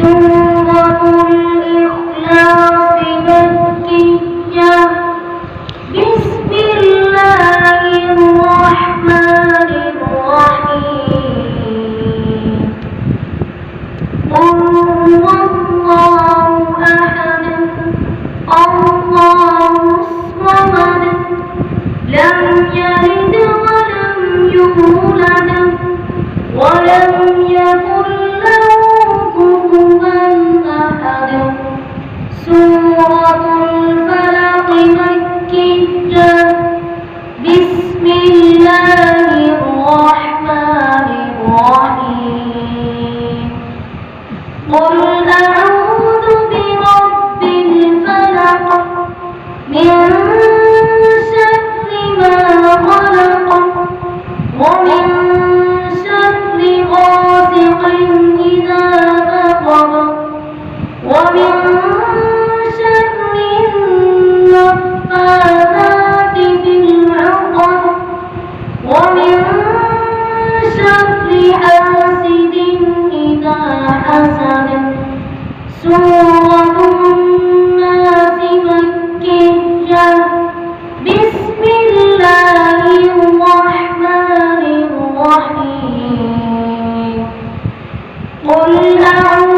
سورة الإخلاص مكية. بسم الله الرحمن الرحيم. قل هو الله أحد الله الصمد لم يلد ولم يولد ولم يكن له كفوا أحد. سورة الفلق مكية. بسم الله الرحمن الرحيم. قل أعوذ برب الفلق من شر ما خلق ومن شر غاسق إذا وقب ومن شر النفاثات في العقد ومن شر حاسد إذا حسد. سورة الناس مكية. بسم الله الرحمن الرحيم. قل أعوذ